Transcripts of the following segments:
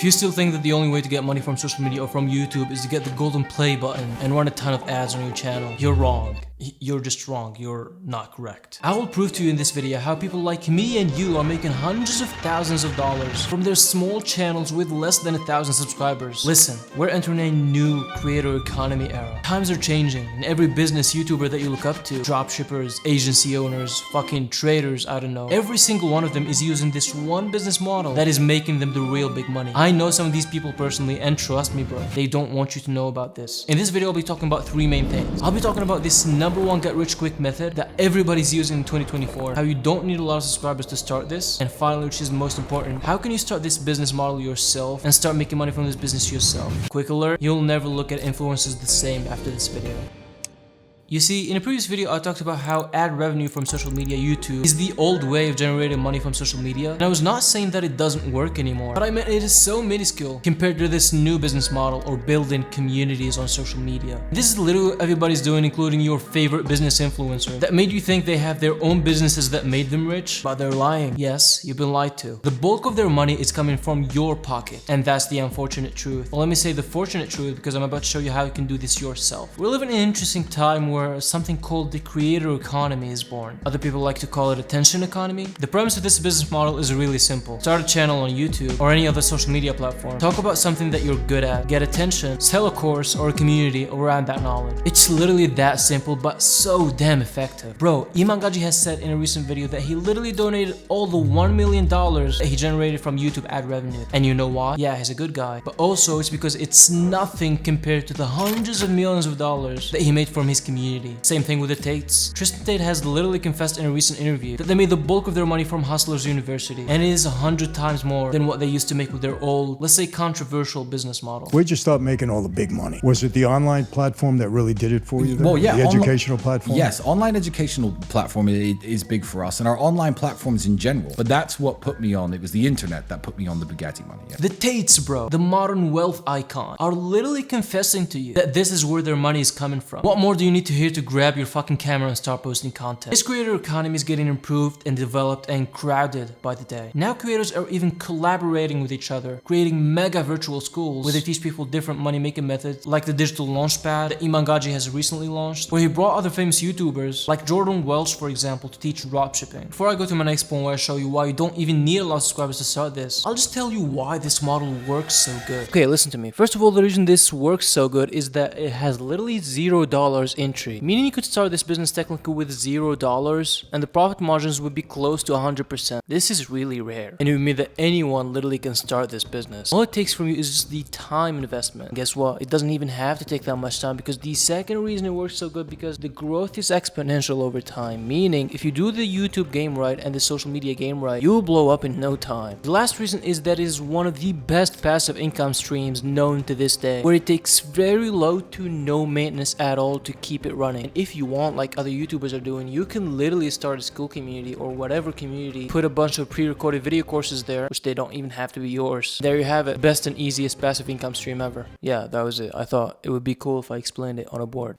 you still think that the only way to get money from social media or from YouTube is to get the golden play button and run a ton of ads on your channel, you're wrong. You're just wrong. You're not correct. I will prove to you in this video how people like me and you are making hundreds of thousands of dollars from their small channels with less than 1,000 subscribers. Listen, we're entering a new creator economy era. Times are changing, and every business YouTuber that you look up to, dropshippers, agency owners, fucking traders, I don't know, every single one of them is using this one business model that is making them the real big money. I know some of these people personally, and trust me bro, they don't want you to know about this. In this video I'll be talking about three main things. I'll be talking about this number one get rich quick method that everybody's using in 2024, how you don't need a lot of subscribers to start this, and finally, which is most important, how can you start this business model yourself and start making money from this business yourself. Quick alert, you'll never look at influencers the same after this video. You see, in a previous video I talked about how ad revenue from social media, YouTube, is the old way of generating money from social media, and I was not saying that it doesn't work anymore, but I meant it is so minuscule compared to this new business model or building communities on social media. This is literally what everybody's doing, including your favorite business influencer that made you think they have their own businesses that made them rich, but they're lying. Yes, you've been lied to. The bulk of their money is coming from your pocket, and that's the unfortunate truth. Well, let me say the fortunate truth because I'm about to show you how you can do this yourself. We're living in an interesting time where something called the creator economy is born. Other people like to call it attention economy. The premise of this business model is really simple. Start a channel on YouTube or any other social media platform. Talk about something that you're good at. Get attention. Sell a course or a community around that knowledge. It's literally that simple, but so damn effective. Bro, Imangaji has said in a recent video that he literally donated all the $1 million that he generated from YouTube ad revenue. And you know why? Yeah, he's a good guy. But also it's because it's nothing compared to the hundreds of millions of dollars that he made from his community. Same thing with the Tates. Tristan Tate has literally confessed in a recent interview that they made the bulk of their money from Hustlers University, and it is 100 times more than what they used to make with their old, let's say, controversial business model. Where'd you start making all the big money? Was it the online platform that really did it for you? Well, yeah. The educational platform? Yes, online educational platform is big for us, and our online platforms in general. But that's what put me on. It was the internet that put me on the Bugatti money. Yeah. The Tates, bro, the modern wealth icon, are literally confessing to you that this is where their money is coming from. What more do you need to hear to grab your fucking camera and start posting content? This creator economy is getting improved and developed and crowded by the day. Now creators are even collaborating with each other, creating mega virtual schools where they teach people different money making methods, like the digital launchpad that Imangaji has recently launched, where he brought other famous YouTubers like Jordan Welch, for example, to teach dropshipping. Before I go to my next point where I show you why you don't even need a lot of subscribers to start this, I'll just tell you why this model works so good. Okay, listen to me. First of all, the reason this works so good is that it has literally $0 entry, meaning you could start this business technically with $0 and the profit margins would be close to 100%. This is really rare, and it would mean that anyone literally can start this business. All it takes from you is just the time investment. And guess what? It doesn't even have to take that much time, because the second reason it works so good, because the growth is exponential over time, meaning if you do the YouTube game right and the social media game right, you will blow up in no time. The last reason is that it is one of the best passive income streams known to this day, where it takes very low to no maintenance at all to keep it running. And if you want, like other YouTubers are doing, you can literally start a school community or whatever community, put a bunch of pre-recorded video courses there, which they don't even have to be yours. There you have it. Best and easiest passive income stream ever. Yeah, that was it. I thought it would be cool if I explained it on a board.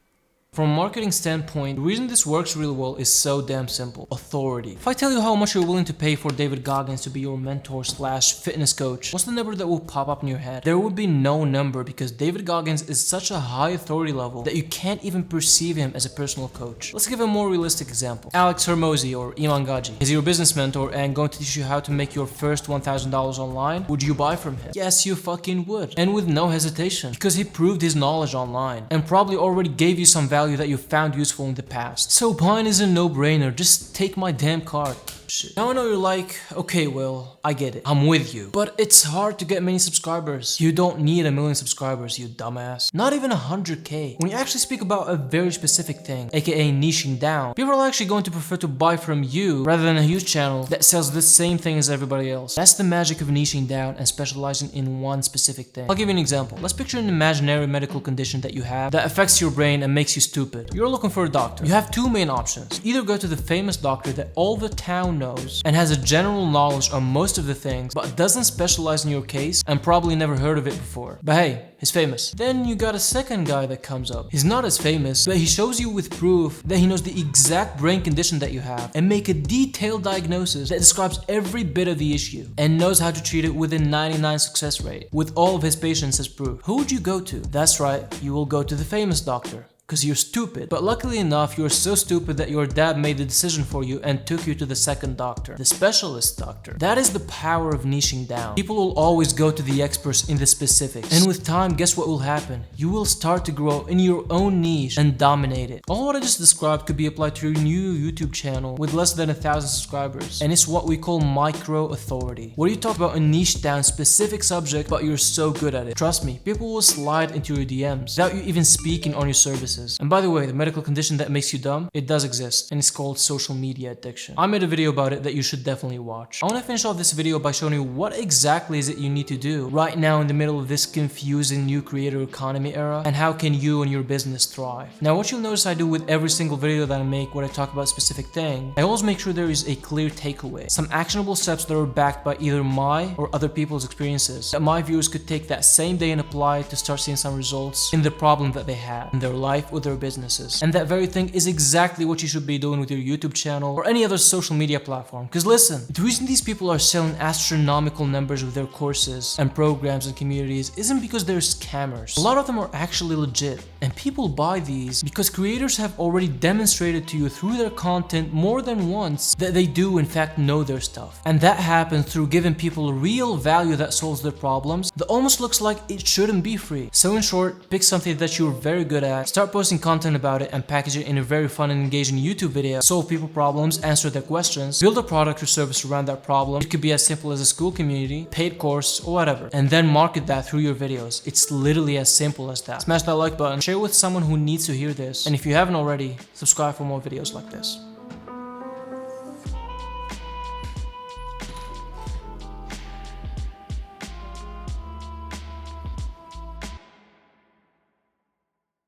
From a marketing standpoint, the reason this works really well is so damn simple. Authority. If I tell you how much you're willing to pay for David Goggins to be your mentor slash fitness coach, what's the number that will pop up in your head? There would be no number, because David Goggins is such a high authority level that you can't even perceive him as a personal coach. Let's give a more realistic example. Alex Hormozi or Imangaji is your business mentor and going to teach you how to make your first $1,000 online. Would you buy from him? Yes, you fucking would. And with no hesitation, because he proved his knowledge online and probably already gave you some value that you found useful in the past. So buying is a no-brainer. Just take my damn card. Shit. Now I know you're like, okay, Will, I get it. I'm with you. But it's hard to get many subscribers. You don't need 1 million subscribers, you dumbass. Not even 100K. When you actually speak about a very specific thing, aka niching down, people are actually going to prefer to buy from you rather than a huge channel that sells the same thing as everybody else. That's the magic of niching down and specializing in one specific thing. I'll give you an example. Let's picture an imaginary medical condition that you have that affects your brain and makes you stupid. You're looking for a doctor. You have two main options. Either go to the famous doctor that all the town knows and has a general knowledge on most of the things, but doesn't specialize in your case and probably never heard of it before. But hey, he's famous. Then you got a second guy that comes up. He's not as famous, but he shows you with proof that he knows the exact brain condition that you have and make a detailed diagnosis that describes every bit of the issue and knows how to treat it with a 99 success rate, with all of his patients as proof. Who would you go to? That's right, you will go to the famous doctor. Because you're stupid. But luckily enough, you're so stupid that your dad made the decision for you and took you to the second doctor, the specialist doctor. That is the power of niching down. People will always go to the experts in the specifics. And with time, guess what will happen? You will start to grow in your own niche and dominate it. All what I just described could be applied to your new YouTube channel with less than 1,000 subscribers. And it's what we call micro authority, where you talk about a niche down specific subject, but you're so good at it. Trust me, people will slide into your DMs without you even speaking on your services. And by the way, the medical condition that makes you dumb, it does exist, and it's called social media addiction. I made a video about it that you should definitely watch. I want to finish off this video by showing you what exactly is it you need to do right now in the middle of this confusing new creator economy era, and how can you and your business thrive. Now, what you'll notice I do with every single video that I make where I talk about a specific thing, I always make sure there is a clear takeaway, some actionable steps that are backed by either my or other people's experiences that my viewers could take that same day and apply to start seeing some results in the problem that they have in their life with their businesses. And that very thing is exactly what you should be doing with your YouTube channel or any other social media platform. Because listen, the reason these people are selling astronomical numbers with their courses and programs and communities isn't because they're scammers. A lot of them are actually legit, and people buy these because creators have already demonstrated to you through their content more than once that they do in fact know their stuff. And that happens through giving people real value that solves their problems that almost looks like it shouldn't be free. So in short, pick something that you're very good at, start posting content about it and package it in a very fun and engaging YouTube video, solve people problems, answer their questions, build a product or service around that problem. It could be as simple as a school community, paid course, or whatever, and then market that through your videos. It's literally as simple as that. Smash that like button, share with someone who needs to hear this, and if you haven't already, subscribe for more videos like this.